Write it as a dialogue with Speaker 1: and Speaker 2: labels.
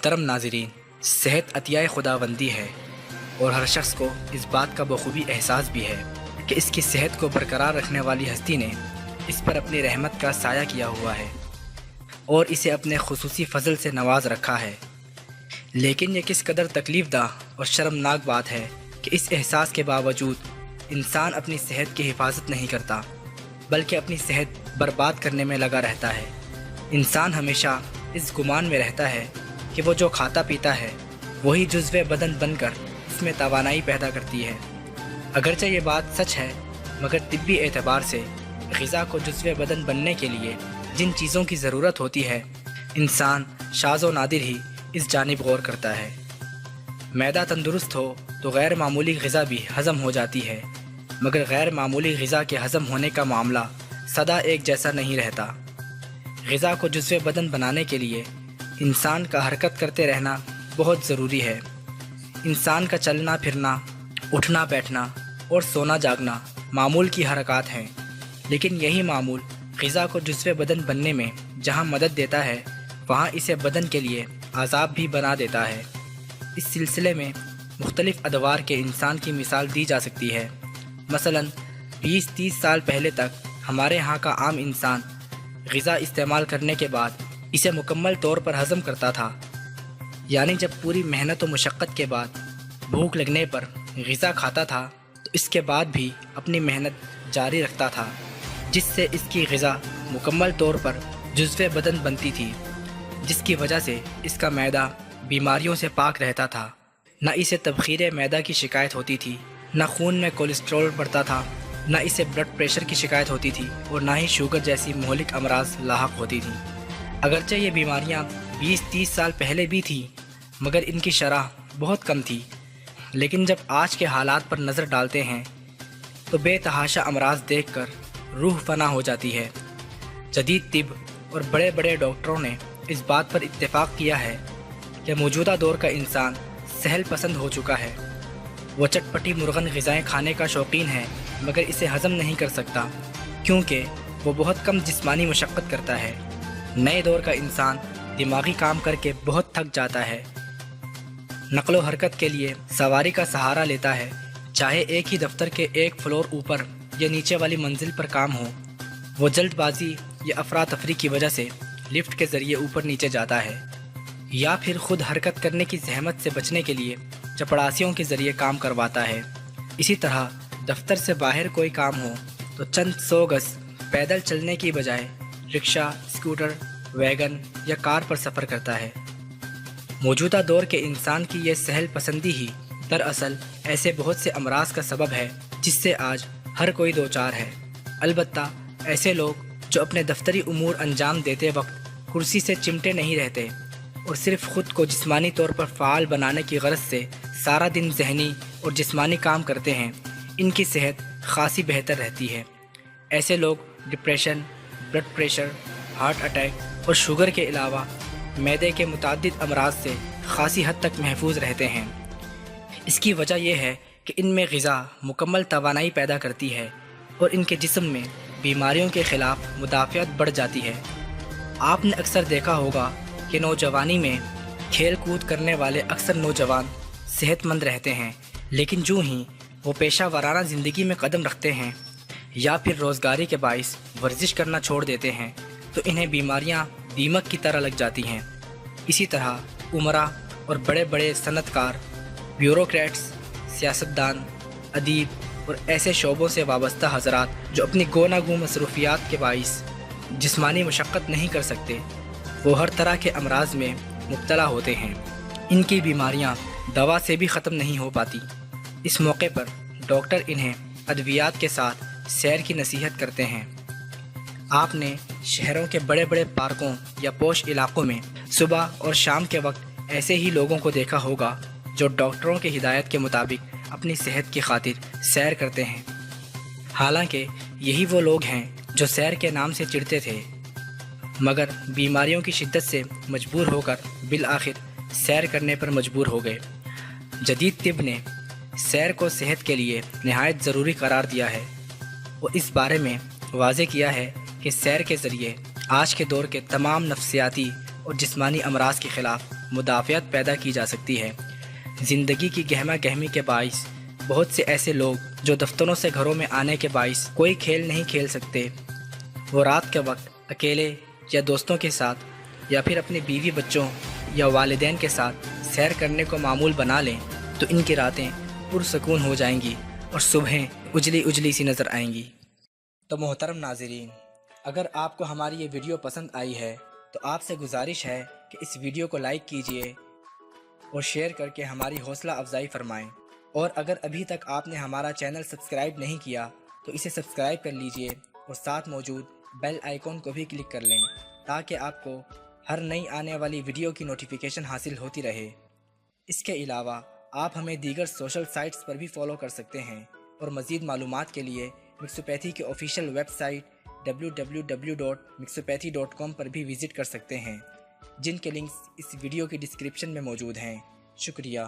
Speaker 1: محترم ناظرین، صحت عطیہ خداوندی ہے اور ہر شخص کو اس بات کا بخوبی احساس بھی ہے کہ اس کی صحت کو برقرار رکھنے والی ہستی نے اس پر اپنی رحمت کا سایہ کیا ہوا ہے اور اسے اپنے خصوصی فضل سے نواز رکھا ہے۔ لیکن یہ کس قدر تکلیف دہ اور شرمناک بات ہے کہ اس احساس کے باوجود انسان اپنی صحت کی حفاظت نہیں کرتا، بلکہ اپنی صحت برباد کرنے میں لگا رہتا ہے۔ انسان ہمیشہ اس گمان میں رہتا ہے کہ وہ جو کھاتا پیتا ہے وہی جزو بدن بن کر اس میں توانائی پیدا کرتی ہے۔ اگرچہ یہ بات سچ ہے، مگر طبی اعتبار سے غذا کو جزو بدن بننے کے لیے جن چیزوں کی ضرورت ہوتی ہے، انسان شاذ و نادر ہی اس جانب غور کرتا ہے۔ معدہ تندرست ہو تو غیر معمولی غذا بھی ہضم ہو جاتی ہے، مگر غیر معمولی غذا کے ہضم ہونے کا معاملہ سدا ایک جیسا نہیں رہتا۔ غذا کو جزو بدن بنانے کے لیے انسان کا حرکت کرتے رہنا بہت ضروری ہے۔ انسان کا چلنا پھرنا، اٹھنا بیٹھنا اور سونا جاگنا معمول کی حرکات ہیں، لیکن یہی معمول غذا کو جزو بدن بننے میں جہاں مدد دیتا ہے، وہاں اسے بدن کے لیے عذاب بھی بنا دیتا ہے۔ اس سلسلے میں مختلف ادوار کے انسان کی مثال دی جا سکتی ہے۔ مثلاً 20-30 سال پہلے تک ہمارے ہاں کا عام انسان غذا استعمال کرنے کے بعد اسے مکمل طور پر ہضم کرتا تھا، یعنی جب پوری محنت و مشقت کے بعد بھوک لگنے پر غذا کھاتا تھا تو اس کے بعد بھی اپنی محنت جاری رکھتا تھا، جس سے اس کی غذا مکمل طور پر جزو بدن بنتی تھی، جس کی وجہ سے اس کا معدہ بیماریوں سے پاک رہتا تھا۔ نہ اسے تبخیر معدہ کی شکایت ہوتی تھی، نہ خون میں کولیسٹرول بڑھتا تھا، نہ اسے بلڈ پریشر کی شکایت ہوتی تھی اور نہ ہی شوگر جیسی مہلک امراض لاحق ہوتی تھیں۔ اگرچہ یہ بیماریاں 20-30 سال پہلے بھی تھیں، مگر ان کی شرح بہت کم تھی۔ لیکن جب آج کے حالات پر نظر ڈالتے ہیں تو بے تحاشا امراض دیکھ کر روح فنا ہو جاتی ہے۔ جدید طب اور بڑے بڑے ڈاکٹروں نے اس بات پر اتفاق کیا ہے کہ موجودہ دور کا انسان سہل پسند ہو چکا ہے۔ وہ چٹپٹی مرغن غذائیں کھانے کا شوقین ہے، مگر اسے ہضم نہیں کر سکتا کیونکہ وہ بہت کم جسمانی مشقت کرتا ہے۔ نئے دور کا انسان دماغی کام کر کے بہت تھک جاتا ہے، نقل و حرکت کے لیے سواری کا سہارا لیتا ہے، چاہے ایک ہی دفتر کے ایک فلور اوپر یا نیچے والی منزل پر کام ہو۔ وہ جلد بازی یا افراتفری کی وجہ سے لفٹ کے ذریعے اوپر نیچے جاتا ہے، یا پھر خود حرکت کرنے کی زحمت سے بچنے کے لیے چپڑاسیوں کے ذریعے کام کرواتا ہے۔ اسی طرح دفتر سے باہر کوئی کام ہو تو چند 100 گز پیدل چلنے کی بجائے رکشہ، اسکوٹر، ویگن یا کار پر سفر کرتا ہے۔ موجودہ دور کے انسان کی یہ سہل پسندی ہی دراصل ایسے بہت سے امراض کا سبب ہے جس سے آج ہر کوئی دوچار ہے۔ البتہ ایسے لوگ جو اپنے دفتری امور انجام دیتے وقت کرسی سے چمٹے نہیں رہتے اور صرف خود کو جسمانی طور پر فعال بنانے کی غرض سے سارا دن ذہنی اور جسمانی کام کرتے ہیں، ان کی صحت خاصی بہتر رہتی ہے۔ ایسے لوگ depression, blood pressure, heart attack اور شوگر کے علاوہ معدے کے متعدد امراض سے خاصی حد تک محفوظ رہتے ہیں۔ اس کی وجہ یہ ہے کہ ان میں غذا مکمل توانائی پیدا کرتی ہے اور ان کے جسم میں بیماریوں کے خلاف مدافعت بڑھ جاتی ہے۔ آپ نے اکثر دیکھا ہوگا کہ نوجوانی میں کھیل کود کرنے والے اکثر نوجوان صحت مند رہتے ہیں، لیکن جو ہی وہ پیشہ ورانہ زندگی میں قدم رکھتے ہیں یا پھر روزگاری کے باعث ورزش کرنا چھوڑ دیتے ہیں تو انہیں بیماریاں دیمک کی طرح لگ جاتی ہیں۔ اسی طرح عمرا اور بڑے بڑے صنعت کار، بیوروکریٹس، سیاستدان، ادیب اور ایسے شعبوں سے وابستہ حضرات جو اپنی گوناگوں مصروفیات کے باعث جسمانی مشقت نہیں کر سکتے، وہ ہر طرح کے امراض میں مبتلا ہوتے ہیں۔ ان کی بیماریاں دوا سے بھی ختم نہیں ہو پاتی۔ اس موقع پر ڈاکٹر انہیں ادویات کے ساتھ سیر کی نصیحت کرتے ہیں۔ آپ نے شہروں کے بڑے بڑے پارکوں یا پوش علاقوں میں صبح اور شام کے وقت ایسے ہی لوگوں کو دیکھا ہوگا جو ڈاکٹروں کی ہدایت کے مطابق اپنی صحت کی خاطر سیر کرتے ہیں۔ حالانکہ یہی وہ لوگ ہیں جو سیر کے نام سے چڑھتے تھے، مگر بیماریوں کی شدت سے مجبور ہو کر بالآخر سیر کرنے پر مجبور ہو گئے۔ جدید طب نے سیر کو صحت کے لیے نہایت ضروری قرار دیا ہے اور اس بارے میں واضح کیا ہے کہ سیر کے ذریعے آج کے دور کے تمام نفسیاتی اور جسمانی امراض کے خلاف مدافعت پیدا کی جا سکتی ہے۔ زندگی کی گہما گہمی کے باعث بہت سے ایسے لوگ جو دفتروں سے گھروں میں آنے کے باعث کوئی کھیل نہیں کھیل سکتے، وہ رات کے وقت اکیلے یا دوستوں کے ساتھ یا پھر اپنے بیوی بچوں یا والدین کے ساتھ سیر کرنے کو معمول بنا لیں تو ان کی راتیں پرسکون ہو جائیں گی اور صبحیں اجلی اجلی سی نظر آئیں گی۔ تو محترم ناظرین، اگر آپ کو ہماری یہ ویڈیو پسند آئی ہے تو آپ سے گزارش ہے کہ اس ویڈیو کو لائک کیجئے اور شیئر کر کے ہماری حوصلہ افزائی فرمائیں، اور اگر ابھی تک آپ نے ہمارا چینل سبسکرائب نہیں کیا تو اسے سبسکرائب کر لیجئے اور ساتھ موجود بیل آئیکن کو بھی کلک کر لیں تاکہ آپ کو ہر نئی آنے والی ویڈیو کی نوٹیفیکیشن حاصل ہوتی رہے۔ اس کے علاوہ آپ ہمیں دیگر سوشل سائٹس پر بھی فالو کر سکتے ہیں، اور مزید معلومات کے لیے مکسوپیتھی کے آفیشیل ویب سائٹ www.mixopathy.com پر بھی وزٹ کر سکتے ہیں، جن کے لنکس اس ویڈیو کی ڈسکرپشن میں موجود ہیں۔ شکریہ۔